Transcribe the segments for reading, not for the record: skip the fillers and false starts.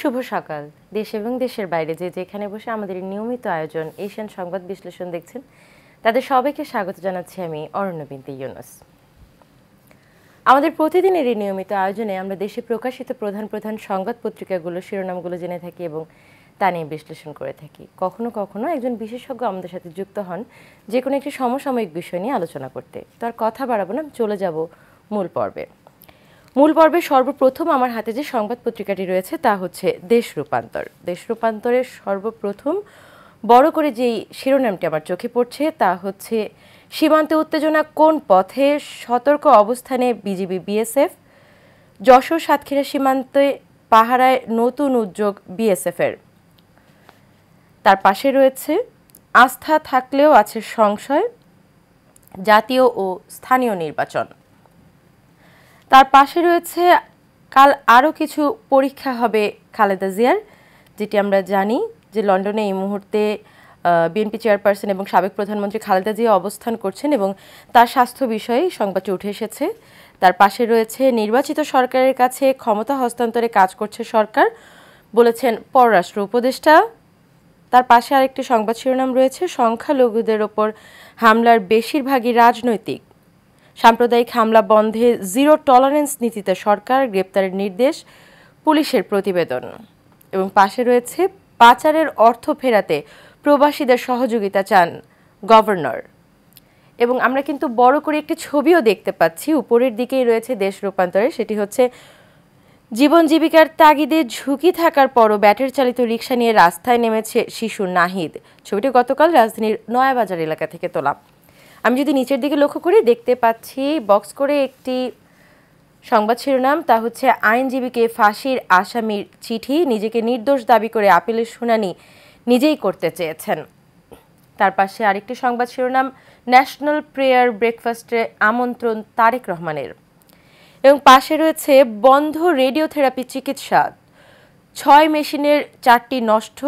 শুভ সকাল। দেশ এবং দেশের বাইরে যে যেখানে বসে আমাদের নিয়মিত আয়োজন এশিয়ান সংবাদ বিশ্লেষণ দেখছেন তাদের সবাইকে স্বাগত জানাচ্ছি আমি অরণ্য বিনতে ইউনুস। আমাদের প্রতিদিনের এই নিয়মিত আয়োজনে আমরা দেশে প্রকাশিত প্রধান প্রধান সংবাদ পত্রিকাগুলোর শিরোনামগুলো জেনে থাকি এবং তা নিয়ে বিশ্লেষণ করে থাকি। কখনো কখনো একজন বিশেষজ্ঞ আমাদের সাথে যুক্ত হন যে কোনো একটি সমসাময়িক বিষয় নিয়ে আলোচনা করতে। তো আর কথা বাড়াবো না, চলে যাব মূল পর্বে। মূল পর্বে সর্বপ্রথম আমার হাতে যে সংবাদ পত্রিকাটি রয়েছে তা হচ্ছে দেশ রূপান্তর। দেশ রূপান্তরের সর্বপ্রথম বড় করে যেই শিরোনামটি আমার চোখে পড়ছে তা হচ্ছে সীমান্তে উত্তেজনা কোন পথে, সতর্ক অবস্থানে বিজিবি বিএসএফ, যশোর সাতক্ষীরা সীমান্তে পাহারায় নতুন উদ্যোগ বিএসএফের। তার পাশে রয়েছে আস্থা থাকলেও আছে সংশয়, জাতীয় ও স্থানীয় নির্বাচন। তার পাশে রয়েছে কাল আরও কিছু পরীক্ষা হবে খালেদা জিয়ার, যেটি আমরা জানি যে লন্ডনে এই মুহূর্তে বিএনপি চেয়ারপারসন এবং সাবেক প্রধানমন্ত্রী খালেদা জিয়া অবস্থান করছেন এবং তার স্বাস্থ্য বিষয়ে সংবাদটি উঠে এসেছে। তার পাশে রয়েছে নির্বাচিত সরকারের কাছে ক্ষমতা হস্তান্তরে কাজ করছে সরকার, বলেছেন পররাষ্ট্র উপদেষ্টা। তার পাশে আরেকটি সংবাদ শিরোনাম রয়েছে সংখ্যালঘুদের ওপর হামলার বেশিরভাগই রাজনৈতিক, সাম্প্রদায়িক হামলা বন্ধে জিরো টলারেন্স নীতিতে সরকার, গ্রেপ্তারের নির্দেশ, পুলিশের প্রতিবেদন। এবং পাশে রয়েছে পাচারের অর্থ ফেরাতে প্রবাসীদের সহযোগিতা চান গভর্নর। এবং আমরা কিন্তু বড় করে একটি ছবিও দেখতে পাচ্ছি, উপরের দিকেই রয়েছে দেশ রূপান্তরে, সেটি হচ্ছে জীবন জীবিকার তাগিদে ঝুঁকি থাকার পরও ব্যাটারি চালিত রিকশা নিয়ে রাস্তায় নেমেছে শিশু নাহিদ। ছবিটি গতকাল রাজধানীর নয়াবাজার এলাকা থেকে তোলা। আমি যদি নিচের দিকে লক্ষ্য করি দেখতে পাচ্ছি বক্স করে একটি সংবাদ শিরোনাম, তা হচ্ছে আইনজীবীকে ফাঁসির আসামির চিঠি, নিজেকে নির্দোষ দাবি করে আপিলের শুনানি নিজেই করতে চেয়েছেন। তার পাশে আরেকটি সংবাদ শিরোনাম ন্যাশনাল প্রেয়ার ব্রেকফাস্টে আমন্ত্রণ তারেক রহমানের। এবং পাশে রয়েছে বন্ধ রেডিওথেরাপি চিকিৎসা, 6 মেশিনের 4টি নষ্ট,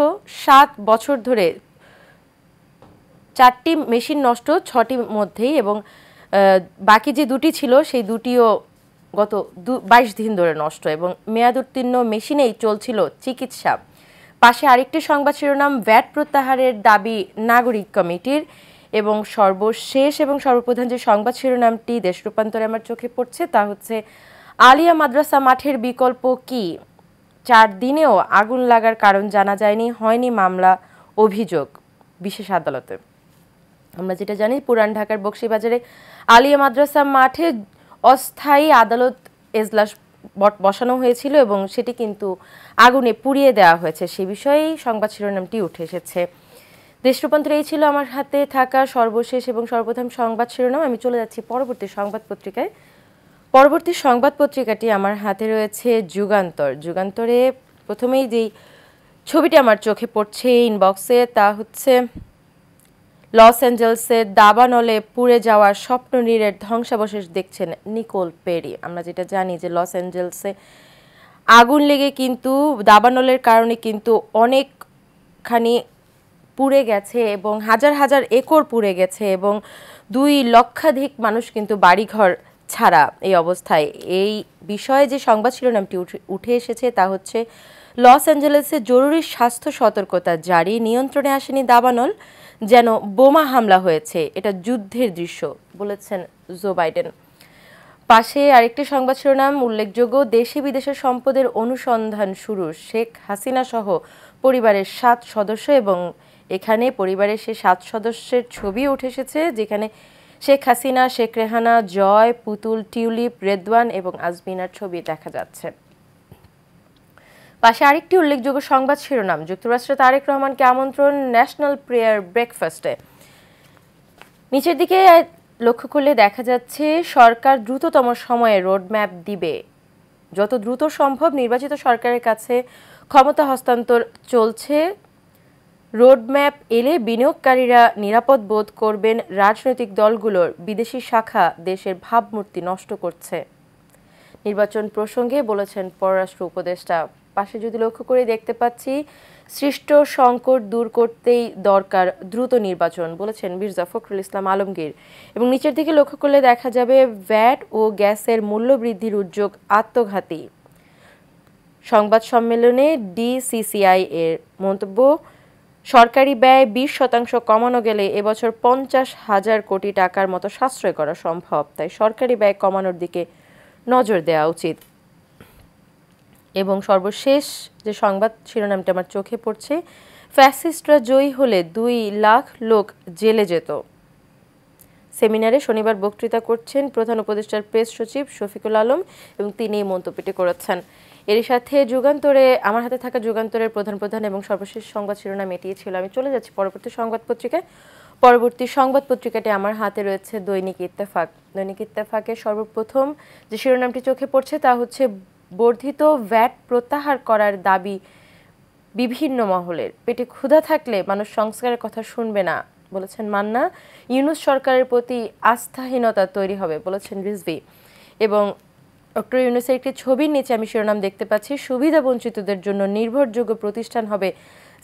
7 বছর ধরে 4টি মেশিন নষ্ট 6টির মধ্যেই, এবং বাকি যে 2টি ছিল সেই 2টিও গত 22 দিন ধরে নষ্ট এবং মেয়াদ উত্তীর্ণ মেশিনেই চলছিল চিকিৎসা। পাশে আরেকটি সংবাদ শিরোনাম ভ্যাট প্রত্যাহারের দাবি নাগরিক কমিটির। এবং সর্বশেষ এবং সর্বপ্রধান যে সংবাদ শিরোনামটি দেশ রূপান্তরে আমার চোখে পড়ছে তা হচ্ছে আলিয়া মাদ্রাসা মাঠের বিকল্প কি, 4 দিনেও আগুন লাগার কারণ জানা যায়নি, হয়নি মামলা অভিযোগ বিশেষ আদালতে। আমরা যেটা জানি পুরান ঢাকার বকশীবাজারে আলিয়া মাদ্রাসা মাঠে অস্থায়ী আদালত এজলাস বসানো হয়েছিল এবং সেটি কিন্তু আগুনে পুড়িয়ে দেওয়া হয়েছে, সে বিষয়েই সংবাদ শিরোনামটি উঠে এসেছে। দেশ রূপান্তর এই ছিল আমার হাতে থাকা সর্বশেষ এবং সর্বপ্রথম সংবাদ শিরোনাম। আমি চলে যাচ্ছি পরবর্তী সংবাদ পত্রিকায়। পরবর্তী সংবাদ পত্রিকাটি আমার হাতে রয়েছে যুগান্তর। যুগান্তরে প্রথমেই যেই ছবিটি আমার চোখে পড়ছে ইনবক্সে তা হচ্ছে লস অ্যাঞ্জেলসে দাবানলে পুড়ে যাওয়ার স্বপ্ননীড়ের ধ্বংসাবশেষ দেখছেন নিকোল পেরি। আমরা যেটা জানি যে লস অ্যাঞ্জেলসে আগুন লেগে কিন্তু দাবানলের কারণে কিন্তু অনেকখানি পুড়ে গেছে এবং হাজার হাজার একর পুড়ে গেছে এবং 2 লক্ষাধিক মানুষ কিন্তু বাড়িঘর ছাড়া এই অবস্থায়। এই বিষয়ে যে সংবাদ শিরোনামটি উঠে এসেছে তা হচ্ছে লস অ্যাঞ্জেলেসে জরুরি স্বাস্থ্য সতর্কতা জারি, নিয়ন্ত্রণে আসেনি দাবানল, যেন বোমা হামলা হয়েছে, এটা যুদ্ধের দৃশ্য, বলেছেন জো বাইডেন। পাশে আরেকটি সংবাদ শিরোনাম উল্লেখযোগ্য, দেশে বিদেশের সম্পদের অনুসন্ধান শুরু, শেখ হাসিনা সহ পরিবারের 7 সদস্য। এবং এখানে পরিবারের সে 7 সদস্যের ছবি উঠে এসেছে, যেখানে শেখ হাসিনা, শেখ রেহানা, জয়, পুতুল, টিউলিপ, রেদওয়ান এবং আজমিনার ছবি দেখা যাচ্ছে। পাশে আরেকটি উল্লেখযোগ্য সংবাদ শিরোনাম, যুক্তরাষ্ট্রে তারেক রহমানকে আমন্ত্রণ ন্যাশনাল প্রেয়ার ব্রেকফাস্টে। নিচের দিকে লক্ষ্য করলে দেখা যাচ্ছে সরকার দ্রুততম সময়ে রোডম্যাপ দিবে, যত দ্রুত সম্ভব নির্বাচিত সরকারের কাছে ক্ষমতা হস্তান্তর চলছে। রোডম্যাপ এলে বিনিয়োগকারীরা নিরাপদ বোধ করবেন, রাজনৈতিক দলগুলোর বিদেশি শাখা দেশের ভাবমূর্তি নষ্ট করছে, নির্বাচন প্রসঙ্গে বলেছেন পররাষ্ট্র উপদেষ্টা। পাশে যদি লক্ষ্য করে দেখতে পাচ্ছি সৃষ্ট সংকট দূর করতেই দরকার দ্রুত নির্বাচন, বলেছেন মির্জা ফখরুল ইসলাম আলমগীর। এবং নিচের দিকে লক্ষ্য করলে দেখা যাবে ভ্যাট ও গ্যাসের মূল্য বৃদ্ধির উদ্যোগ আত্মঘাতী, সংবাদ সম্মেলনে ডিসিসিআই এর মন্তব্য, সরকারি ব্যয় 20% কমানো গেলে এবছর 50,000 কোটি টাকার মতো সাশ্রয় করা সম্ভব, তাই সরকারি ব্যয় কমানোর দিকে নজর দেওয়া উচিত। এবং সর্বশেষ যে সংবাদ শিরোনামটা আমার চোখে পড়ছে, ফ্যাসিস্টরা জয়ী হলে 2 লাখ লোক জেলে যেত। সেমিনারে শনিবার বক্তৃতা করছেন প্রধান উপদেষ্টার প্রেস সচিব শফিকুল আলম এবং তিনি এই মন্তব্যটি করেছেন। এর সাথে যুগান্তরে, আমার হাতে থাকা যুগান্তরের প্রধান এবং সর্বশেষ সংবাদ শিরোনাম এটিই ছিল। আমি চলে যাচ্ছি পরবর্তী সংবাদ পত্রিকায়। পরবর্তী সংবাদ পত্রিকাটি আমার হাতে রয়েছে দৈনিক ইত্তেফাক। দৈনিক ইত্তেফাকের সর্বপ্রথম যে শিরোনামটি চোখে পড়ছে তা হচ্ছে, বর্ধিত ভ্যাট প্রত্যাহার করার দাবি বিভিন্ন মহলের। পেটে ক্ষুধা থাকলে মানুষ সংস্কারের কথা শুনবে না বলেছেন মান্না। ইউনূস সরকারের প্রতি আস্থাহীনতা তৈরি হবে বলেছেন রিজভী। এবং ডক্টর ইউনূসের একটি ছবির নিচে আমি শিরোনাম দেখতে পাচ্ছি, সুবিধা বঞ্চিতদের জন্য নির্ভরযোগ্য প্রতিষ্ঠান হবে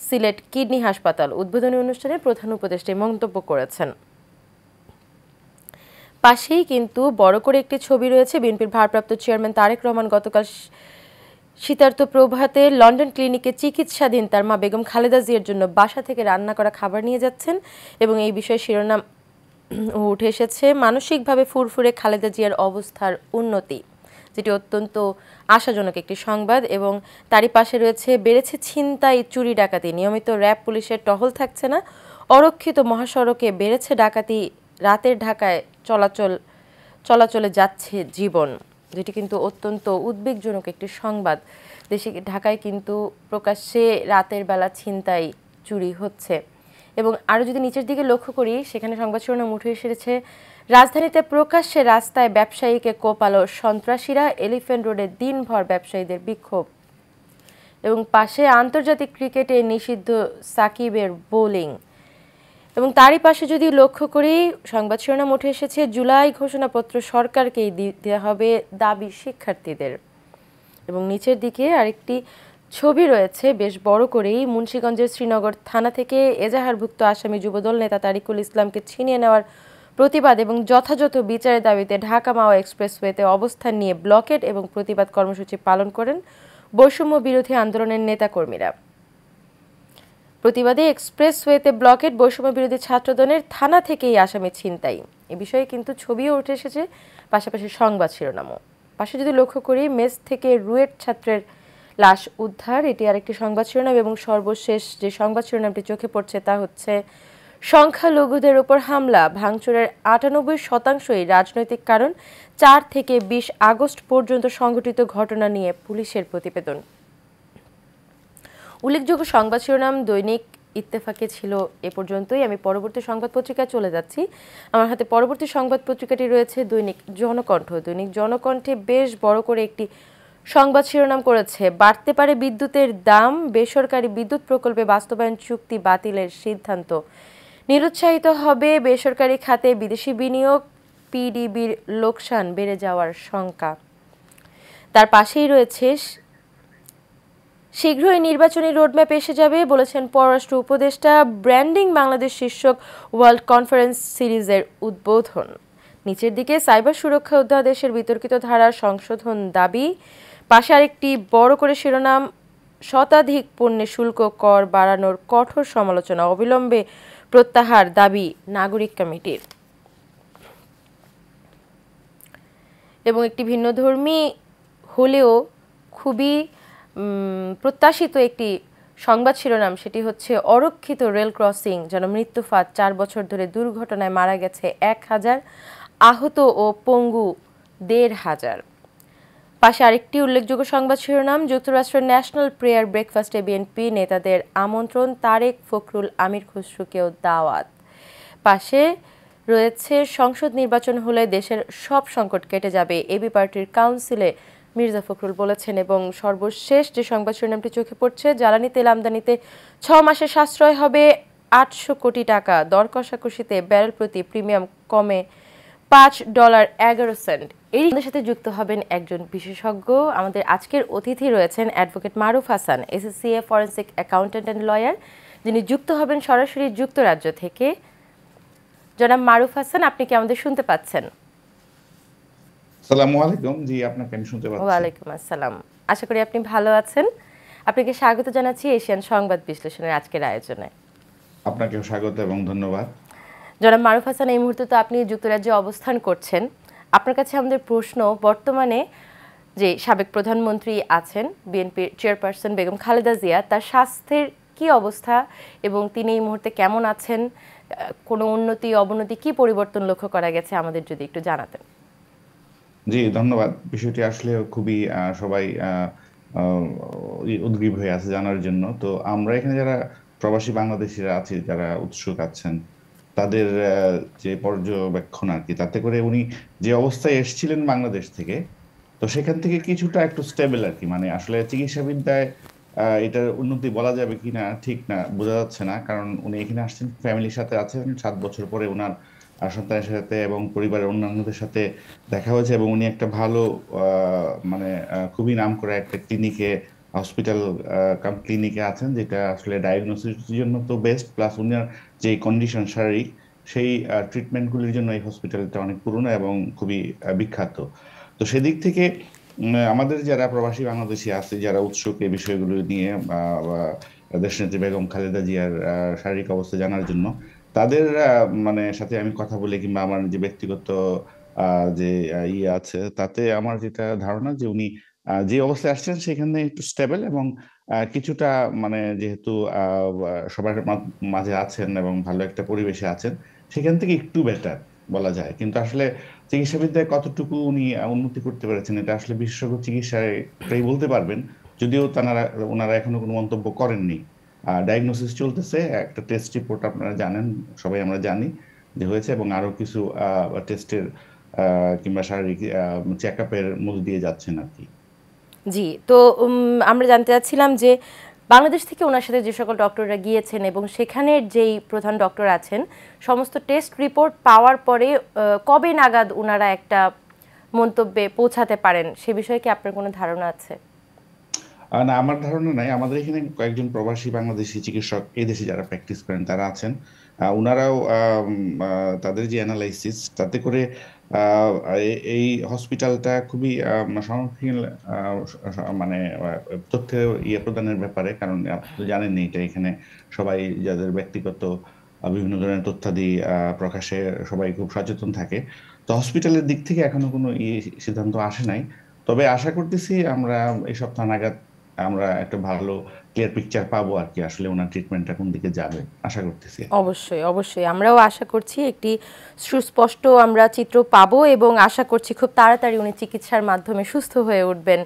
সিলেট কিডনি হাসপাতাল। উদ্বোধনী অনুষ্ঠানে প্রধান উপদেষ্টা মন্তব্য করেছেন। পাশেই কিন্তু বড় করে একটি ছবি রয়েছে, বিএনপির ভারপ্রাপ্ত চেয়ারম্যান তারেক রহমান গতকাল শীতার্ত প্রভাতে লন্ডন ক্লিনিকে চিকিৎসাধীন তার মা বেগম খালেদা জিয়ার জন্য বাসা থেকে রান্না করা খাবার নিয়ে যাচ্ছেন এবং এই বিষয়ে শিরোনাম উঠে এসেছে, মানসিকভাবে ফুরফুরে খালেদা জিয়ার অবস্থার উন্নতি, যেটি অত্যন্ত আশাজনক একটি সংবাদ। এবং তারই পাশে রয়েছে, বেড়েছে ছিনতাই, চুরি, ডাকাতি, নিয়মিত র্যাব পুলিশের টহল থাকছে না, অরক্ষিত মহাসড়কে বেড়েছে ডাকাতি, রাতের ঢাকায় চলাচলে যাচ্ছে জীবন, যেটি কিন্তু অত্যন্ত উদ্বেগজনক একটি সংবাদ। দেশে ঢাকায় কিন্তু প্রকাশ্যে রাতের বেলা ছিনতাই, চুরি হচ্ছে। এবং আরও যদি নিচের দিকে লক্ষ্য করি, সেখানে সংবাদ শিরোনাম উঠে এসেছে, রাজধানীতে প্রকাশ্যে রাস্তায় ব্যবসায়ীকে কোপালো সন্ত্রাসীরা, এলিফ্যান্ট রোডে দিনভর ব্যবসায়ীদের বিক্ষোভ। এবং পাশে আন্তর্জাতিক ক্রিকেটে নিষিদ্ধ সাকিবের বোলিং। এবং তারই পাশে যদি লক্ষ্য করি, সংবাদ শিরোনাম উঠে এসেছে, জুলাই ঘোষণাপত্র সরকারকেই দেওয়া হবে, দাবি শিক্ষার্থীদের। এবং নিচের দিকে আরেকটি ছবি রয়েছে বেশ বড় করেই, মুন্সিগঞ্জের শ্রীনগর থানা থেকে এজাহারভুক্ত আসামি যুবদল নেতা তারিকুল ইসলামকে ছিনিয়ে নেওয়ার প্রতিবাদ এবং যথাযথ বিচারের দাবিতে ঢাকা মাওয়া এক্সপ্রেসওয়েতে অবস্থান নিয়ে ব্লকেট এবং প্রতিবাদ কর্মসূচি পালন করেন বৈষম্য বিরোধী আন্দোলনের নেতাকর্মীরা। প্রতিবাদে এক্সপ্রেসওয়েতে ব্লকেট, বৈষম্য বিরোধী ছাত্রদলের থানা থেকেই আসামি ছিনতাই, এ বিষয়ে কিন্তু ছবিও উঠে এসেছে, পাশাপাশি সংবাদ শিরোনামও। পাশে যদি লক্ষ্য করি, মেস থেকে রুয়েট ছাত্রের লাশ উদ্ধার, এটি আরেকটি সংবাদ শিরোনাম। এবং সর্বশেষ যে সংবাদ শিরোনামটি চোখে পড়ছে তা হচ্ছে, সংখ্যালঘুদের ওপর হামলা, ভাঙচুরের 98%ই রাজনৈতিক কারণ, 4 থেকে 20 আগস্ট পর্যন্ত সংঘটিত ঘটনা নিয়ে পুলিশের প্রতিবেদন। উল্লেখযোগ্য সংবাদ শিরোনাম দৈনিক ইত্তেফাকে ছিল এ পর্যন্তই। আমি পরবর্তী সংবাদ পত্রিকায় চলে যাচ্ছি। আমার হাতে পরবর্তী সংবাদ পত্রিকাটি রয়েছে দৈনিক জনকণ্ঠ। দৈনিক জনকণ্ঠে বেশ বড় করে একটি সংবাদ শিরোনাম করেছে, বাড়তে পারে বিদ্যুতের দাম, বেসরকারি বিদ্যুৎ প্রকল্পে বাস্তবায়ন চুক্তি বাতিলের সিদ্ধান্ত, নিরুৎসাহিত হবে বেসরকারি খাতে বিদেশি বিনিয়োগ, পিডিবির লোকসান বেড়ে যাওয়ার শঙ্কা। তার পাশেই রয়েছে, শীঘ্রই নির্বাচনী রোডম্যাপ এসে যাবে বলেছেন পররাষ্ট্র উপদেষ্টা, ব্র্যান্ডিং বাংলাদেশ শীর্ষক ওয়ার্ল্ড কনফারেন্স সিরিজের উদ্বোধন। নিচের দিকে, সাইবার সুরক্ষা অধ্যাদেশের বিতর্কিত ধারা সংশোধন দাবি। পাশে আরেকটি বড় করে শিরোনাম, শতাধিক পণ্যে শুল্ক কর বাড়ানোর কঠোর সমালোচনা, অবিলম্বে প্রত্যাহার দাবি নাগরিক কমিটির। এবং একটি ভিন্নধর্মী হলেও খুবই প্রত্যাশিত একটি সংবাদ শিরোনাম, সেটি হচ্ছে, অরক্ষিত রেল ক্রসিং যেন মৃত্যুফাত, 4 বছর ধরে দুর্ঘটনায় মারা গেছে 1000, আহত ও পঙ্গু 1500। পাশে আরেকটি উল্লেখযোগ্য সংবাদ শিরোনাম, যুক্তরাষ্ট্রের ন্যাশনাল প্রেয়ার ব্রেকফাস্টে বিএনপি নেতাদের আমন্ত্রণ, তারেক, ফখরুল, আমির খসরুকেও দাওয়াত। পাশে রয়েছে, সংসদ নির্বাচন হলে দেশের সব সংকট কেটে যাবে, এবি পার্টির কাউন্সিলে মির্জা ফখরুল বলেছেন। এবং সর্বশেষ যে সংবাদ শিরোনামটি চোখে পড়ছে, জ্বালানি তেল আমদানিতে 6 মাসে সাশ্রয় হবে 800 কোটি টাকা, দর কষাকষিতে ব্যারেল প্রতি প্রিমিয়াম কমে $5.11। এর সাথে যুক্ত হবেন একজন বিশেষজ্ঞ। আমাদের আজকের অতিথি রয়েছেন advocate Maruf Hasan, SSCA forensic accountant and lawyer, যিনি যুক্ত হবেন সরাসরি যুক্তরাজ্য থেকে। জনাব মারুফ হাসান, আপনি কি আমাদের শুনতে পাচ্ছেন? আসসালামু আলাইকুম। জি, আপনাকে আমি শুনতে পাচ্ছি। ওয়ালাইকুম আসসালাম। আশা করি আপনি ভালো আছেন। আপনাকে স্বাগত জানাচ্ছি এশিয়ান সংবাদ বিশ্লেষণের আজকের আয়োজনে। আপনাকেও স্বাগত এবং ধন্যবাদ। জনাব মারুফ হাসান, এই মুহূর্তে তো আপনি যুক্তরাজ্যে অবস্থান করছেন। আপনার কাছে আমাদের প্রশ্ন, বর্তমানে যে সাবেক প্রধানমন্ত্রী আছেন বিএনপির চেয়ারপারসন বেগম খালেদা জিয়া, তার স্বাস্থ্যের কি অবস্থা এবং তিনি এই মুহূর্তে কেমন আছেন, কোনো উন্নতি অবনতি কি পরিবর্তন লক্ষ্য করা গেছে আমাদের যদি একটু জানাতেন। জি, ধন্যবাদ। বিষয়টি আসলে খুবই সবাই উদ্গ্রীব হয়ে আছে জানার জন্য। তো আমরা এখানে যারা প্রবাসী বাংলাদেশিরা আছি, যারা উৎসুক আছেন, তাদের যে পর্যবেক্ষণ আর কি, তাতে করে উনি যে অবস্থায় এসেছিলেন বাংলাদেশ থেকে, তো সেখান থেকে কিছুটা একটু স্টেবল আর কি। মানে আসলে চিকিৎসাবিদ্যায় এটার উন্নতি বলা যাবে কিনা ঠিক না, বোঝা যাচ্ছে না। কারণ উনি এখানে আসছেন, ফ্যামিলির সাথে আছেন, 7 বছর পরে ওনার সন্তানের সাথে এবং পরিবারের অন্যান্যদের সাথে দেখা হয়েছে, এবং উনি একটা ভালো মানে খুবই নাম করা একটা ক্লিনিকে, হসপিটাল কাম ক্লিনিকে আছেন, যেটা আসলে ডায়াগনোসিসের জন্য তো বেস্ট, প্লাস উনার যে কন্ডিশন শারীরিক, সেই ট্রিটমেন্টগুলির জন্য এই হসপিটালটা অনেক পুরনো এবং খুবই বিখ্যাত। তো সেদিক থেকে আমাদের যারা প্রবাসী বাংলাদেশি আছে, যারা উৎসুক এই বিষয়গুলো নিয়ে বা দেশনেত্রী বেগম খালেদা জিয়ার শারীরিক অবস্থা জানার জন্য, তাদের মানে সাথে আমি কথা বলে, কিংবা আমার যে ব্যক্তিগত যে ইয়ে আছে, তাতে আমার যেটা ধারণা যে উনি যে অবস্থায় আসছেন সেখানে একটু স্টেবল, এবং কিছুটা মানে যেহেতু সবার মাঝে আছেন এবং ভালো একটা পরিবেশে আছেন, সেখান থেকে একটু বেটার বলা যায়। কিন্তু আসলে চিকিৎসাবিদ্যায় কতটুকু উনি উন্নতি করতে পেরেছেন, এটা আসলে বিশেষজ্ঞ চিকিৎসাটাই বলতে পারবেন। যদিও ওনারা এখনো কোনো মন্তব্য করেননি। ডায়াগনোসিস চলতেছে, একটা টেস্ট রিপোর্ট আপনারা জানেন, সবাই আমরা জানি যে হয়েছে, এবং আরো কিছু টেস্টের কিংবা শারীরিক চেক আপের মধ্যে দিয়ে যাচ্ছেন আর কি। জি, তো আমরা জানতে চাচ্ছিলাম যে বাংলাদেশ থেকে ওনার সাথে যে সকল ডক্টররা গিয়েছেন এবং সেখানের যেই প্রধান ডক্টর আছেন, সমস্ত টেস্ট রিপোর্ট পাওয়ার পরে কবে নাগাদ ওনারা একটা মন্তব্যে পৌঁছাতে পারেন, সে বিষয়ে কি আপনার কোনো ধারণা আছে? না, আমার ধারণা নাই। আমাদের এখানে কয়েকজন প্রবাসী বাংলাদেশি চিকিৎসক এই দেশে যারা প্র্যাকটিস করেন তারা আছেন। ওনারাও তাদের যে অ্যানালাইসিস, তাতে করে এই হসপিটালটা খুবই সংরক্ষণ, মানে তথ্য প্রদানের ব্যাপারে। কারণ আপনি তো জানেন এটা এখানে সবাই যাদের ব্যক্তিগত বিভিন্ন ধরনের তথ্যাদি প্রকাশে সবাই খুব সচেতন থাকে। তো হসপিটালের দিক থেকে এখনো কোনো সিদ্ধান্ত আসে নাই। তবে আশা করতেছি আমরা এই সপ্তাহ নাগাদ আমরা একটা ভালো ক্লিয়ার পিকচার পাবো আর কি, আসলে ওনার ট্রিটমেন্টটা কোন দিকে যাবে আশা করতেছি। অবশ্যই অবশ্যই, আমরাও আশা করছি একটি সুস্পষ্ট আমরা চিত্র পাবো এবং আশা করছি খুব তাড়াতাড়ি উনি চিকিৎসার মাধ্যমে সুস্থ হয়ে উঠবেন,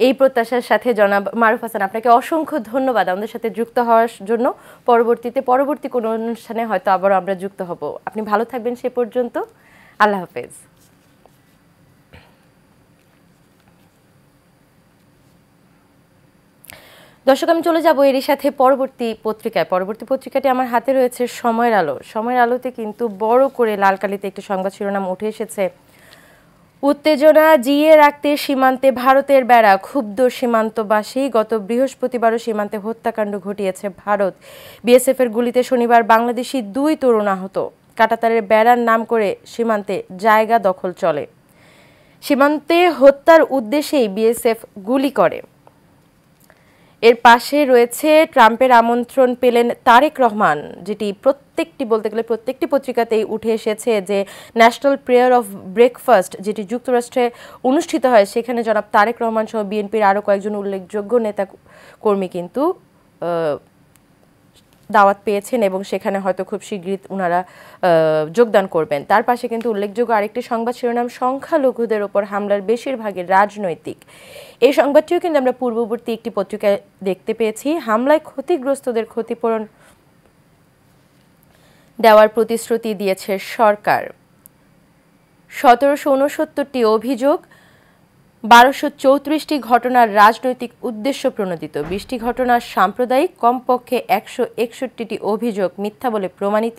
এই প্রত্যাশার সাথে। জনাব মারুফ হাসান, আপনাকে অসংখ্য ধন্যবাদ আমাদের সাথে যুক্ত হওয়ার জন্য। পরবর্তী কোনো অনুষ্ঠানে হয়তো আবারও আমরা যুক্ত হব। আপনি ভালো থাকবেন সে পর্যন্ত। আল্লাহ হাফেজ। দর্শক, আমি চলে যাব এরই সাথে পরবর্তী পত্রিকাটি আমার হাতে রয়েছে সময়ের আলো। সময়ের আলোতে কিন্তু বড় করে লাল কালিতে একটি সংবাদ শিরোনাম উঠে এসেছে, উত্তেজনা জিইয়ে রাখতে সীমান্তে ভারতের বেড়া, ক্ষুব্ধ সীমান্তবাসী। গত বৃহস্পতিবারও সীমান্তে হত্যাকাণ্ড ঘটিয়েছে ভারত। বিএসএফ এর গুলিতে শনিবার বাংলাদেশি 2 তরুণ আহত। কাঁটাতারের বেড়ার নাম করে সীমান্তে জায়গা দখল চলে। সীমান্তে হত্যার উদ্দেশ্যেই বিএসএফ গুলি করে। এর পাশে রয়েছে ট্রাম্পের আমন্ত্রণ পেলেন তারেক রহমান, যেটি প্রত্যেকটি পত্রিকাতেই উঠে এসেছে যে ন্যাশনাল প্রেয়ার অফ ব্রেকফাস্ট যেটি যুক্তরাষ্ট্রে অনুষ্ঠিত হয়, সেখানে জনাব তারেক রহমান সহ বিএনপির আরও কয়েকজন উল্লেখযোগ্য নেতা কর্মী কিন্তু দাওয়াত পেয়েছেন এবং সেখানে হয়তো খুব শীঘ্রই ওনারা যোগদান করবেন। তার পাশে কিন্তু উল্লেখযোগ্য আরেকটি সংবাদ শিরোনাম, সংখ্যালঘুদের ওপর হামলার বেশিরভাগই রাজনৈতিক। এই সংবাদটিও কিন্তু আমরা পূর্ববর্তী একটি পত্রিকায় দেখতে পেয়েছি। হামলায় ক্ষতিগ্রস্তদের ক্ষতিপূরণ দেওয়ার প্রতিশ্রুতি দিয়েছে সরকার। 1769টি অভিযোগ, 1234টি ঘটনার রাজনৈতিক উদ্দেশ্য প্রণোদিত, 20টি ঘটনা সাম্প্রদায়িক, কমপক্ষে 161টি অভিযোগ মিথ্যা বলে প্রমাণিত।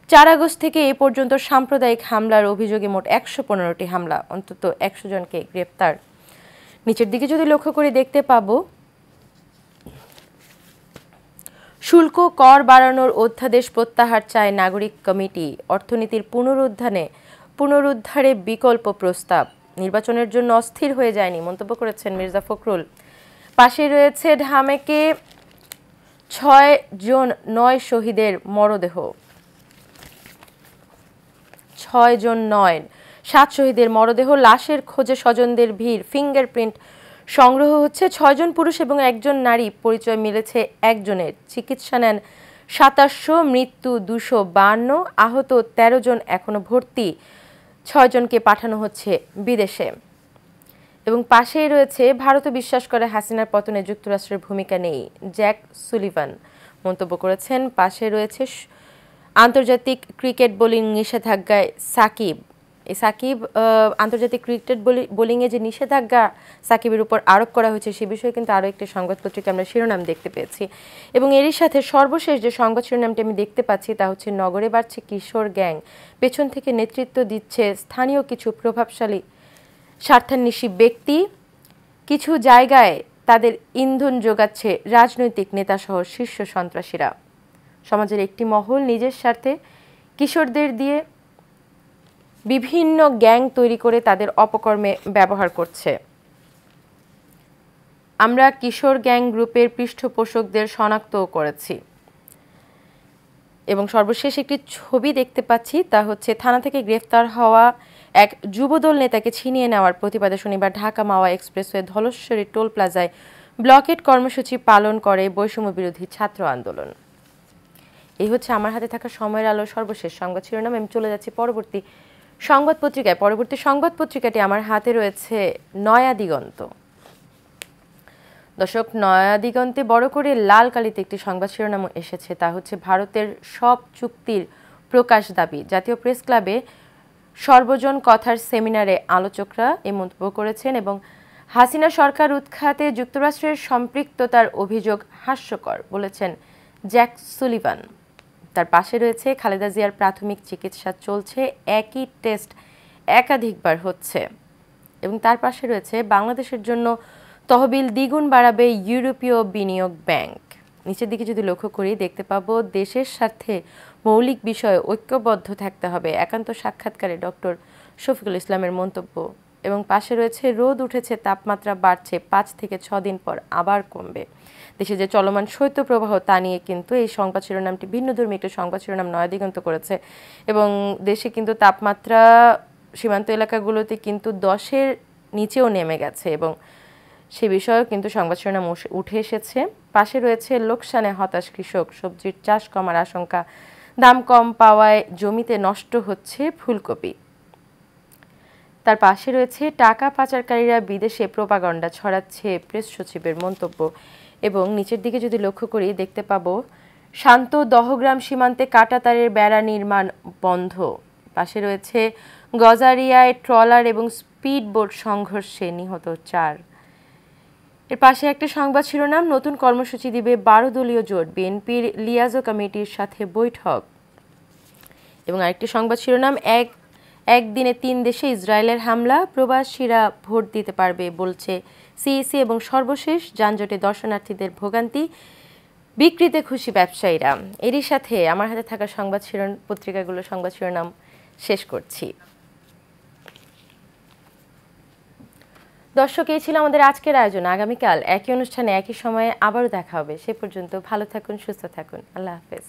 4 আগস্ট থেকে এ পর্যন্ত সাম্প্রদায়িক হামলার অভিযোগে মোট 115টি হামলা, অন্তত 100 জনকে গ্রেপ্তার। নিচের দিকে যদি লক্ষ্য করে দেখতে পাবো, শুল্ক কর বাড়ানোর অধ্যাদেশ প্রত্যাহার চায় নাগরিক কমিটি। অর্থনীতির পুনরুদ্ধারে বিকল্প প্রস্তাব। নির্বাচনের জন্য অস্থির হয়ে যায়নি মন্তব্য করেছেন মির্জা ফখরুল। পাশে রয়েছে ঢামেকে 6 জন 9 শহীদের মরদেহ, 6 জন 9 7 শহীদের মরদেহ, লাশের খোঁজে স্বজনদের ভিড়, ফিঙ্গারপ্রিন্ট সংগ্রহ হচ্ছে। 6 জন পুরুষ এবং 1 জন নারী, পরিচয় মিলেছে একজনের। চিকিৎসা নেন 2700, মৃত্যু 252, আহত 13 জন এখনো ভর্তি, 6 জনকে পাঠানো হচ্ছে বিদেশে। এবং পাশেই রয়েছে ভারত বিশ্বাস করে হাসিনার পতনে যুক্তরাষ্ট্রের ভূমিকা নেই, জ্যাক সুলিভান মন্তব্য করেছেন। পাশে রয়েছে আন্তর্জাতিক ক্রিকেট বোলিং নিষেধাজ্ঞায় সাকিব। এই সাকিব আন্তর্জাতিক ক্রিকেট বোলিংয়ে যে নিষেধাজ্ঞা সাকিবের উপর আরোপ করা হয়েছে সে বিষয়ে কিন্তু আরও একটি সংবাদ পত্রিকা আমরা শিরোনাম দেখতে পেয়েছি। এবং এরই সাথে সর্বশেষ যে সংবাদ শিরোনামটি আমি দেখতে পাচ্ছি তা হচ্ছে নগরে বাড়ছে কিশোর গ্যাং, পেছন থেকে নেতৃত্ব দিচ্ছে স্থানীয় কিছু প্রভাবশালী স্বার্থান্বেষী ব্যক্তি, কিছু জায়গায় তাদের ইন্ধন যোগাচ্ছে রাজনৈতিক নেতাসহ শীর্ষ সন্ত্রাসীরা। সমাজের একটি মহল নিজের স্বার্থে কিশোরদের দিয়ে বিভিন্ন গ্যাং তৈরি করে তাদের অপকর্মে ব্যবহার করছে। আমরা কিশোর গ্যাং গ্রুপের পৃষ্ঠপোষকদের শনাক্তও করেছি। এবং সর্বশেষ একটি ছবি দেখতে পাচ্ছি, তা হচ্ছে থানা থেকে গ্রেফতার হওয়া এক যুবদল নেতাকে ছিনিয়ে নেওয়ার প্রতিবাদে শনিবার ঢাকা মাওয়া এক্সপ্রেসওয়ে ধলেশ্বরী টোল প্লাজায় ব্লকেট কর্মসূচি পালন করে বৈষম্য বিরোধী ছাত্র আন্দোলন। এই হচ্ছে আমার হাতে থাকা সময়ের আলো সর্বশেষ সংবাদ শিরোনাম। আমি চলে যাচ্ছি পরবর্তী সংবাদ পত্রিকায়। পরবর্তী সংবাদ পত্রিকাটি আমার হাতে রয়েছে নয়া দিগন্ত। দর্শক, নয়া দিগন্তে বড় করে লাল কালিতে একটি সংবাদ শিরোনাম এসেছে, তা হচ্ছে ভারতের সব চুক্তির প্রকাশ দাবি। জাতীয় প্রেস ক্লাবে সর্বজন কথার সেমিনারে আলোচকরা এই মন্তব্য করেছেন এবং হাসিনা সরকার উৎখাতে যুক্তরাষ্ট্রের সম্পৃক্ততার অভিযোগ হাস্যকর বলেছেন জ্যাক সুলিভান। তার পাশে রয়েছে খালেদা জিয়ার প্রাথমিক চিকিৎসা চলছে, একই টেস্ট একাধিকবার হচ্ছে। এবং তার পাশে রয়েছে বাংলাদেশের জন্য তহবিল দ্বিগুণ বাড়াবে ইউরোপীয় বিনিয়োগ ব্যাংক। নিচের দিকে যদি লক্ষ্য করি দেখতে পাবো দেশের স্বার্থে মৌলিক বিষয়ে ঐক্যবদ্ধ থাকতে হবে, একান্ত সাক্ষাৎকারে ডক্টর শফিকুল ইসলামের মন্তব্য। এবং পাশে রয়েছে রোদ উঠেছে, তাপমাত্রা বাড়ছে, 5 থেকে 6 দিন পর আবার কমবে। দেশে যে চলমান শৈত্যপ্রবাহ তা নিয়ে কিন্তু এই সংবাদ শিরোনামটি ভিন্নধর্মী একটি সংবাদ শিরোনাম নয়া দিগন্ত করেছে। এবং দেশে কিন্তু তাপমাত্রা সীমান্ত এলাকাগুলোতে কিন্তু 10-এর নিচেও নেমে গেছে এবং সে বিষয়েও কিন্তু সংবাদ শিরোনাম উঠে এসেছে। পাশে রয়েছে লোকসানে হতাশ কৃষক, সবজির চাষ কমার আশঙ্কা, দাম কম পাওয়ায় জমিতে নষ্ট হচ্ছে ফুলকপি। তার পাশে রয়েছে টাকা পাচারকারীরা বিদেশে প্রোপাগান্ডা ছড়াচ্ছে, প্রেস সচিবের মন্তব্য। এবং নিচের দিকে যদি লক্ষ্য করি দেখতে পাবো শান্ত দহগ্রাম সীমান্তে কাঁটাতারের বেড়া নির্মাণ বন্ধ। পাশে রয়েছে গজারিয়ায় ট্রলার এবং স্পিডবোট সংঘর্ষে নিহত 4। এর পাশে একটা সংবাদ শিরোনাম, নতুন কর্মসূচি দিবে 12 দলীয় জোট, বিএনপির লিয়াজো কমিটির সাথে বৈঠক। এবং আরেকটি সংবাদ শিরোনাম, একদিনে 3 দেশে ইসরায়েলের হামলা, প্রবাসীরা ভোট দিতে পারবে বলছে সিইসি। এবং সর্বশেষ যানজটে দর্শনার্থীদের ভোগান্তি, বিক্রিতে খুশি ব্যবসায়ীরা। এরই সাথে আমার হাতে থাকা সংবাদ পত্রিকাগুলো সংবাদ শিরোনাম শেষ করছি। দর্শক, এই ছিল আমাদের আজকের আয়োজন। আগামীকাল একই অনুষ্ঠানে একই সময়ে আবারও দেখা হবে। সে পর্যন্ত ভালো থাকুন, সুস্থ থাকুন। আল্লাহ হাফেজ।